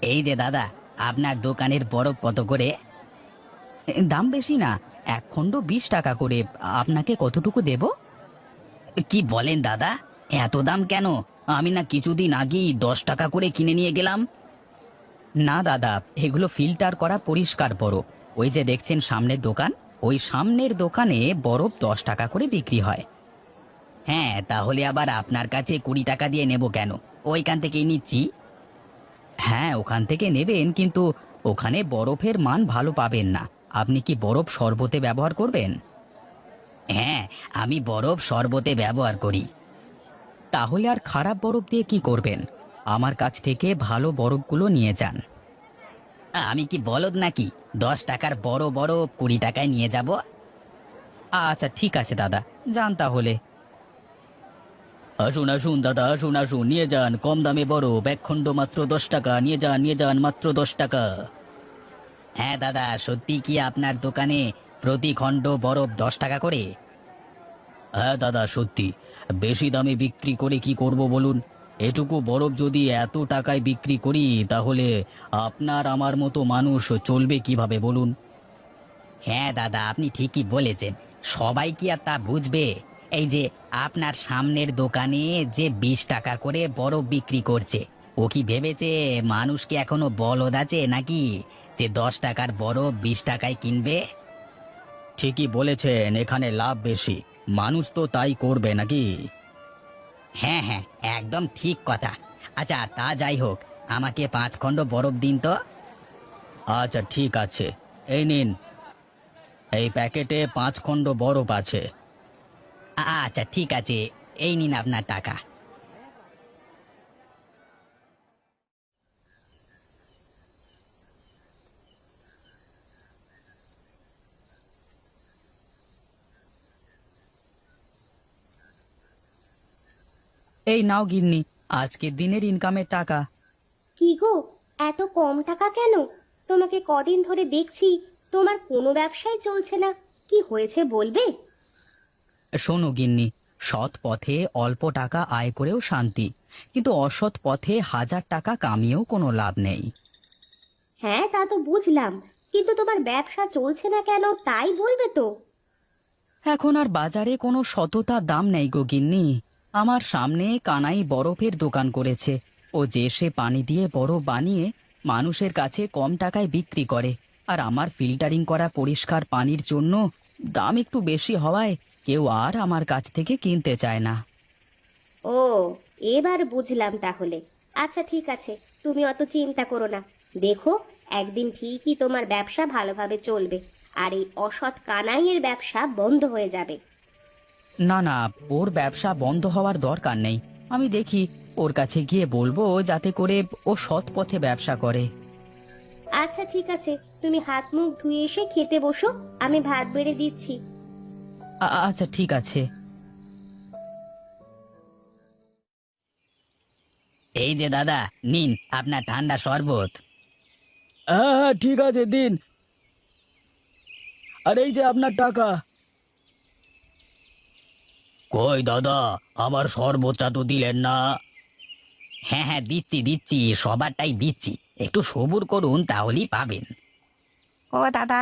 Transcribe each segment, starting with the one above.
এই যে দাদা, আপনার দোকানের বরফ কত করে? দাম বেশি না, এক খণ্ড 20 টাকা করে। আপনাকে কতটুকু দেব? কি বলেন দাদা, এত দাম কেন? আমি না কিছুদিন আগেই 10 টাকা করে কিনে নিয়ে গেলাম। না দাদা, এগুলো ফিল্টার করা পরিষ্কার বরফ। ওই যে দেখছেন সামনের দোকান, ওই সামনের দোকানে বরফ 10 টাকা করে বিক্রি হয়। হ্যাঁ, তাহলে আবার আপনার কাছে 20 টাকা দিয়ে নেব কেন? ওইখান থেকেই নিচ্ছি। হ্যাঁ, ওখান থেকে নেবেন, কিন্তু ওখানে বরফের মান ভালো পাবেন না। আপনি কি বরফ শরবতে ব্যবহার করবেন? হ্যাঁ, আমি বরফ শরবতে ব্যবহার করি। তাহলে আর খারাপ বরফ দিয়ে কি করবেন? আমার কাছ থেকে ভালো বরফগুলো নিয়ে যান। আমি কি বলদ নাকি? 10 টাকার বড় বরফ 20 টাকায় নিয়ে যাব। আচ্ছা ঠিক আছে দাদা, যান তাহলে। আসুন আসুন দাদা, আসুন আসুন, নিয়ে যান, কম দামে বরফ, এক খণ্ড মাত্র 10 টাকা, নিয়ে যান মাত্র 10 টাকা। হ্যাঁ দাদা, সত্যি কি আপনার দোকানে প্রতি খণ্ড বরফ 10 টাকা করে? হ্যাঁ দাদা সত্যি। বেশি দামে বিক্রি করে কি করব বলুন? এটুকু বরফ যদি এত টাকায় বিক্রি করি, তাহলে আপনার আমার মতো মানুষ চলবে কিভাবে বলুন? হ্যাঁ দাদা, আপনি ঠিকই বলেছেন। সবাই কি আর তা বুঝবে? এই যে আপনার সামনের দোকানে যে 20 টাকা করে বরফ বিক্রি করছে, ও কি ভেবেছে মানুষ কি এখনো বলদ আছে নাকি, যে 10 টাকার বরফ 20 টাকায় কিনবে? ঠিকই বলেছেন, এখানে লাভ বেশি। মানুষ তো তাই করবে নাকি? হ্যাঁ হ্যাঁ, একদম ঠিক কথা। আচ্ছা তা যাই হোক, আমাকে 5 খণ্ড বরফ দিন তো। আচ্ছা ঠিক আছে, এই নিন, এই প্যাকেটে 5 খণ্ড বরফ আছে। আচ্ছা ঠিক আছে, এই নিন আপনার টাকা। এই নাও গিন্নি, আজকের দিনের ইনকামের টাকা। কি গো, এত কম টাকা কেন? তোমাকে কদিন ধরে দেখছি, তোমার কোনো ব্যবসাই চলছে না। কি হয়েছে বলবে? শোনো গিন্নি, সৎ পথে অল্প টাকা আয় করেও শান্তি, কিন্তু অসৎ পথে 1000 টাকা কামিয়েও কোনো লাভ নেই। হ্যাঁ, তা তো বুঝলাম, কিন্তু তোমার ব্যবসা চলছে না কেন তাই বলবে তো। এখন আর বাজারে কোনো সততার দাম নেই গো গিন্নি। আমার সামনে কানাই বরফের দোকান করেছে। ও যে সে পানি দিয়ে বরফ বানিয়ে মানুষের কাছে কম টাকায় বিক্রি করে, আর আমার ফিল্টারিং করা পরিষ্কার পানির জন্য দাম একটু বেশি হওয়ায় কেউ আর আমার কাছ থেকে কিনতে চায় না। ও, এবার বুঝলাম তাহলে। আচ্ছা ঠিক আছে, তুমি অত চিন্তা করো না। দেখো, একদিন ঠিকই তোমার ব্যবসা ভালোভাবে চলবে, আর এই অসৎ কানাইয়ের ব্যবসা বন্ধ হয়ে যাবে। না না, ওর ব্যবসা বন্ধ হওয়ার দরকার নেই। আমি দেখি, ওর কাছে গিয়ে বলবো যাতে করে ও সৎ পথে ব্যবসা করে। আচ্ছা ঠিক আছে, তুমি হাত মুখ ধুয়ে এসে খেতে বসো, আমি ভাত বেড়ে দিচ্ছি। আচ্ছা ঠিক আছে। এই যে দাদা, নিন আপনার ঠান্ডা শরবত। হ্যাঁ হ্যাঁ ঠিক আছে, দিন। আর এই যে আপনার টাকা। কই দাদা, আমার শরবতটা তো দিলেন না। হ্যাঁ হ্যাঁ, দিচ্ছি দিচ্ছি, সবারটাই দিচ্ছি। একটু সবুর করুন, তাহলেই পাবেন। ও দাদা,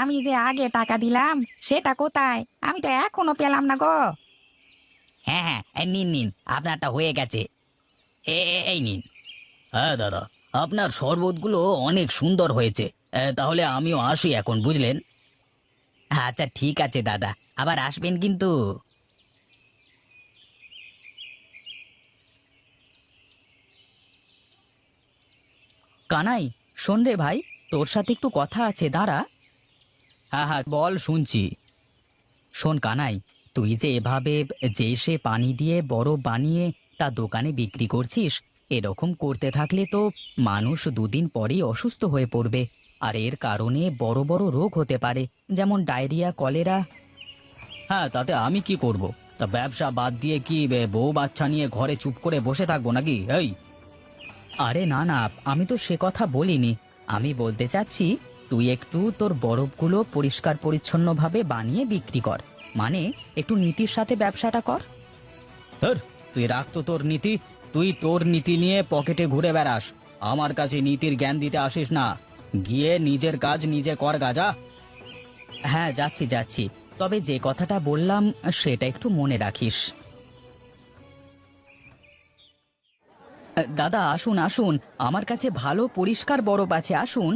আমি যে আগে টাকা দিলাম সেটা কোথায়? আমি তো এখনো পেলাম না গো। হ্যাঁ হ্যাঁ, এই নিন নিন, আপনারটা হয়ে গেছে। এই নিন। হ্যাঁ দাদা, আপনার শরবতগুলো অনেক সুন্দর হয়েছে। তাহলে আমিও আসি এখন, বুঝলেন? আচ্ছা ঠিক আছে দাদা, আবার আসবেন কিন্তু। কানাই, শোন রে ভাই, তোর সাথে একটু কথা আছে, দাঁড়া। হ্যাঁ হ্যাঁ বল, শুনছি। শোন কানাই, তুই যে এভাবে যে সে পানি দিয়ে বরফ বানিয়ে তা দোকানে বিক্রি করছিস, এরকম করতে থাকলে তো মানুষ দুদিন পরেই অসুস্থ হয়ে পড়বে। আর এর কারণে বড় বড় রোগ হতে পারে, যেমন ডায়রিয়া, কলেরা। হ্যাঁ, তাতে আমি কি করব? তা ব্যবসা বাদ দিয়ে কি বউ বাচ্চা নিয়ে ঘরে চুপ করে বসে থাকবো নাকি? এই, আরে না না, আমি তো সে কথা বলিনি। আমি বলতে চাচ্ছি, তুই একটু তোর বরফগুলো পরিষ্কার পরিচ্ছন্নভাবে বানিয়ে বিক্রি কর। মানে একটু নীতির সাথে ব্যবসাটা কর। ধুর, তুই রাখ তো তোর নীতি। তুই তোর নীতি নিয়ে পকেটে ঘুরে বেড়াস। আমার কাছে নীতির জ্ঞান দিতে আসিস না। গিয়ে নিজের কাজ নিজে কর গাজা। হ্যাঁ, যাচ্ছি যাচ্ছি, তবে যে কথাটা বললাম সেটা একটু মনে রাখিস। দাদা আসুন আসুন, আমার কাছে ভালো পরিষ্কার বরফ আছে, আসুন।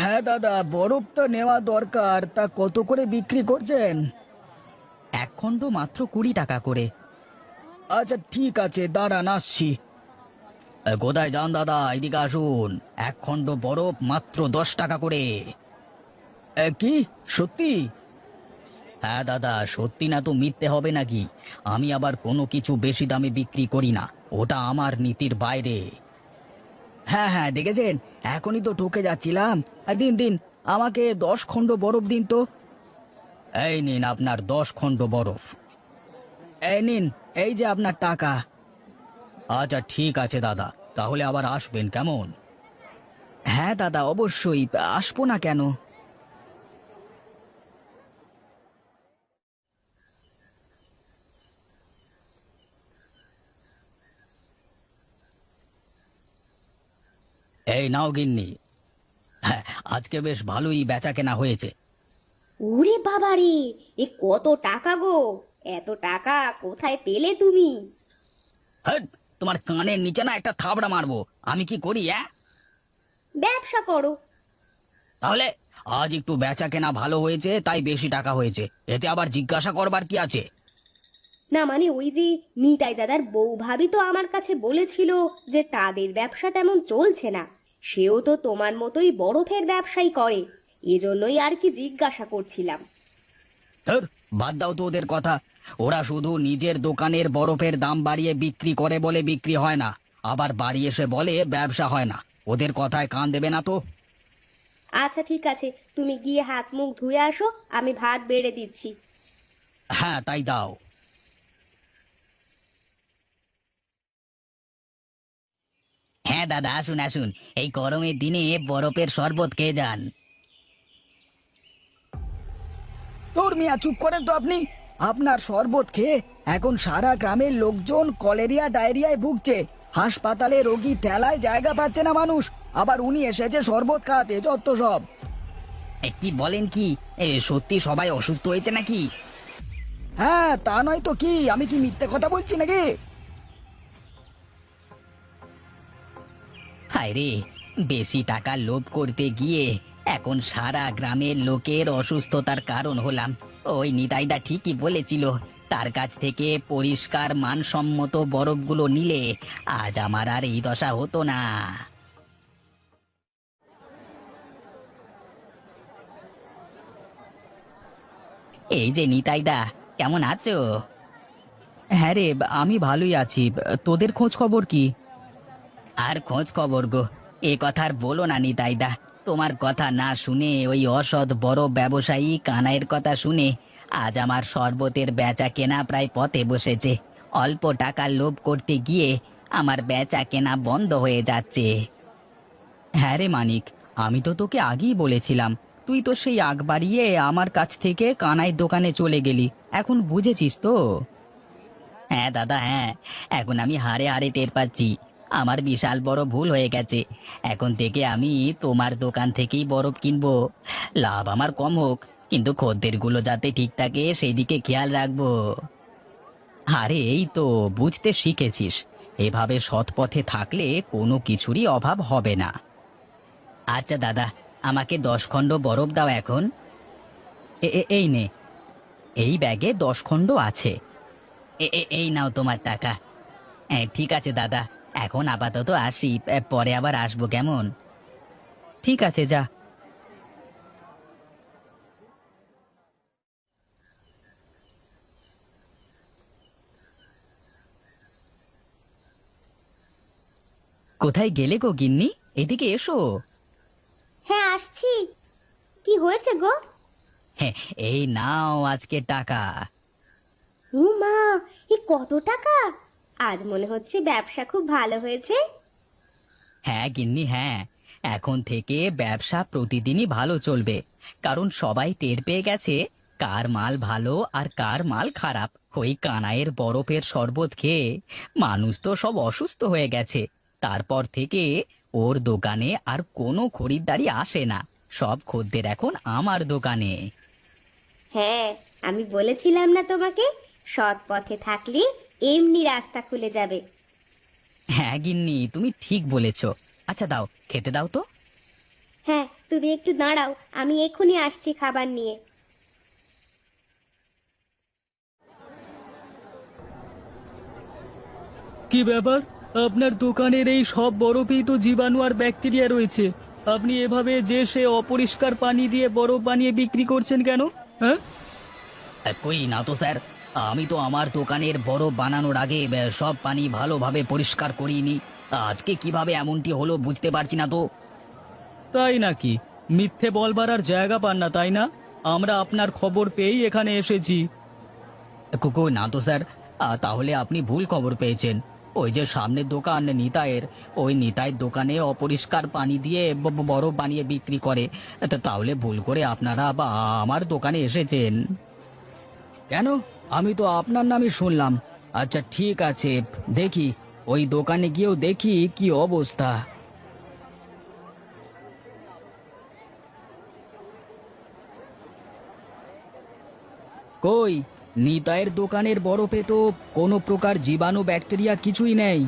হ্যাঁ দাদা, বরফ তো নেওয়া দরকার, তা কত করে বিক্রি করছেন? এক খণ্ড মাত্র 20 টাকা করে। আচ্ছা ঠিক আছে, দাঁড়ান আসছি। কোথায় যান দাদা, এদিকে আসুন। এক খণ্ড বরফ মাত্র 10 টাকা করে। কি সত্যি? হ্যাঁ দাদা, সত্যি না তো মিথ্যে হবে নাকি? আমি আবার কোনো কিছু বেশি দামে বিক্রি করি না, ওটা আমার নীতির বাইরে। হ্যাঁ হ্যাঁ, দেখেছেন, এখনই তো ঠকে যাচ্ছিলাম। দিন দিন, আমাকে 10 খণ্ড বরফ দিন তো। এই নিন আপনার 10 খণ্ড বরফ। এই নিন, এই যে আপনার টাকা। আচ্ছা ঠিক আছে দাদা, তাহলে আবার আসবেন কেমন? হ্যাঁ দাদা, অবশ্যই আসবো না কেন। এই নাও গিন্নি। হ্যাঁ, আজকে বেশ ভালোই বেচা কেনা হয়েছে। ওরে বাবা রে, এ কত টাকা গো! এত টাকা কোথায় পেলে তুমি? হ্যাঁ, তোমার কানের নিচে না একটা থাবড়া মারবো। আমি কি করি? ব্যবসা করো। তাহলে আজ একটু বেচা কেনা ভালো হয়েছে তাই বেশি টাকা হয়েছে, এতে আবার জিজ্ঞাসা করবার কি আছে? না মানে ওই যে নিতাই দাদার বউ ভাবি তো আমার কাছে বলেছিল যে তাদের ব্যবসা তেমন চলছে না। সেও তো তোমার মতোই বরফের ব্যবসাই করে, এজন্যই আর কি জিজ্ঞাসা করছিলাম। ধুর, বাদ দাও তো ওদের কথা। ওরা শুধু নিজের দোকানের বরফের দাম বাড়িয়ে বিক্রি করে বলে বিক্রি হয় না, আবার বাড়ি এসে বলে ব্যবসা হয় না। ওদের কথায় কান দেবে না তো। আচ্ছা ঠিক আছে, তুমি গিয়ে হাত মুখ ধুয়ে আসো, আমি ভাত বেড়ে দিচ্ছি। হ্যাঁ তাই দাও। হ্যাঁ দাদা, আসুন আসুন, এই গরমের দিনে বরফের শরবত খেয়ে যান। তোর মিয়া, চুপ করেন তো আপনি। আপনার শরবত খেয়ে এখন সারা গ্রামের লোকজন কলেরিয়া ডায়রিয়ায় ভুগছে। হাসপাতালে রোগী ঠেলায় জায়গা পাচ্ছে না মানুষ, আবার উনি এসেছে শরবত খাওয়াতে, যত সব। কি বলেন কি? সত্যি সবাই অসুস্থ হয়েছে নাকি? হ্যাঁ, তা নয় তো কি, আমি কি মিথ্যে কথা বলছি নাকি? হায় রে, বেশি টাকা লোভ করতে গিয়ে এখন সারা গ্রামের লোকের অসুস্থতার কারণ হলাম। ওই নিতাইদা ঠিকই বলেছিল, তার কাছ থেকে পরিষ্কার মানসম্মত বরফগুলো নিলে আজ আমার আর এই দশা হতো না। এই যে নিতাইদা, কেমন আছো? হ্যাঁ রে, আমি ভালোই আছি। তোদের খোঁজ খবর কি? আর খোঁজ খবর গো, এ কথা আর বলো না নিতাইদা। তোমার কথা না শুনে ওই অসৎ বড় ব্যবসায়ী কানাইয়ের কথা শুনে আজ আমার শরবতের বেচা কেনা প্রায় পথে বসেছে। অল্প টাকার লোভ করতে গিয়ে আমার বেচা কেনা বন্ধ হয়ে যাচ্ছে। হ্যাঁ রে মানিক, আমি তো তোকে আগেই বলেছিলাম, তুই তো সেই আগ বাড়িয়ে আমার কাছ থেকে কানাইয়ের দোকানে চলে গেলি। এখন বুঝেছিস তো? হ্যাঁ দাদা, হ্যাঁ, এখন আমি হাড়ে হাড়ে টের পাচ্ছি আমার বিশাল বড় ভুল হয়ে গেছে। এখন থেকে আমি তোমার দোকান থেকেই বরফ কিনবো। লাভ আমার কম হোক, কিন্তু খদ্দেরগুলো যাতে ঠিক থাকে সেই দিকে খেয়াল রাখবো। আরে এই তো বুঝতে শিখেছিস, এভাবে সৎ পথে থাকলে কোনো কিছুরই অভাব হবে না। আচ্ছা দাদা, আমাকে 10 খণ্ড বরফ দাও এখন। এই নে, এই ব্যাগে 10 খণ্ড আছে। এই নাও তোমার টাকা। ঠিক আছে দাদা, এখন আপাতত আসি, পরে আবার আসবো কেমন? ঠিক আছে, যা। কোথায় গেলে গো গিন্নি? এদিকে এসো। হ্যাঁ আসছি। কি হয়েছে গো? হ্যাঁ, এই নাও আজকে টাকা। ও মা, এ কত টাকা! আজ মনে হচ্ছে ব্যবসা খুব ভালো হয়েছে। হ্যাঁ গিন্নি, হ্যাঁ, এখন থেকে ব্যবসা প্রতিদিনই ভালো চলবে, কারণ সবাই টের পেয়ে গেছে কার মাল ভালো আর কার মাল খারাপ। ওই কানাইয়ের বরফের শরবত খেয়ে মানুষ তো সব অসুস্থ হয়ে গেছে। তারপর থেকে ওর দোকানে আর কোনো খরিদ্দারি আসে না। সব খদ্দের এখন আমার দোকানে। হ্যাঁ, আমি বলেছিলাম না তোমাকে, সৎ পথে থাকলে এমনি রাস্তা খুলে যাবে। হ্যাঁ গিন্নি, তুমি ঠিক বলেছ। আচ্ছা দাও, খেতে দাও তো। হ্যাঁ, তুমি একটু দাঁড়াও, আমি এক্ষুনি আসছি খাবার নিয়ে। কি ব্যাপার, আপনার দোকানের এই সব বরফেই তো জীবাণু আর ব্যাকটেরিয়া রয়েছে। আপনি এভাবে যে সে অপরিষ্কার পানি দিয়ে বরফ বানিয়ে বিক্রি করছেন কেন? হ্যাঁ, কই না তো স্যার, আমি তো আমার দোকানের বরফ বানানোর আগে সব পানি ভালোভাবে পরিষ্কার করিনি। আজকে কিভাবে এমনটি হলো বুঝতে পারছি না তো। তাই নাকি? মিথ্যে বলবার আর জায়গা পান না তাই না? আমরা আপনার খবর পেয়েই এখানে এসেছি। কই না তো স্যার, তাহলে আপনি ভুল খবর পেয়েছেন। ওই যে সামনের দোকান নিতাইয়ের, ওই নিতাইয়ের দোকানে অপরিষ্কার পানি দিয়ে বরফ বানিয়ে বিক্রি করে। তাহলে ভুল করে আপনারা বা আমার দোকানে এসেছেন। কেন? আমি তো আপনার নামই শুনলাম। আচ্ছা ঠিক আছে, দেখি ওই দোকানে গিয়েও দেখি কি অবস্থা। কই, নিতাইয়ের দোকানের বরফে তো কোনো প্রকার জীবাণু ব্যাকটেরিয়া কিছুই নেই।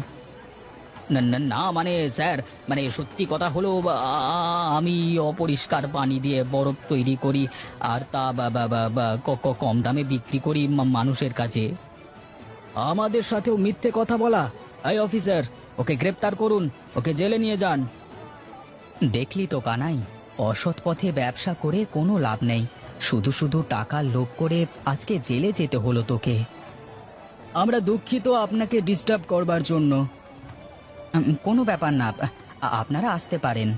না না না, মানে স্যার, মানে সত্যি কথা হলো আমি অপরিষ্কার পানি দিয়ে বরফ তৈরি করি আর তা কম দামে বিক্রি করি মানুষের কাছে। আমাদের সাথেও মিথ্যে কথা বলা? এই অফিসার, ওকে গ্রেপ্তার করুন, ওকে জেলে নিয়ে যান। দেখলি তো কানাই, অসৎ পথে ব্যবসা করে কোনো লাভ নেই। শুধু শুধু টাকার লোভ করে আজকে জেলে যেতে হলো তোকে। আমরা দুঃখিত আপনাকে ডিস্টার্ব করবার জন্য। কোনো ব্যাপার না, আপনারা আসতে পারেন।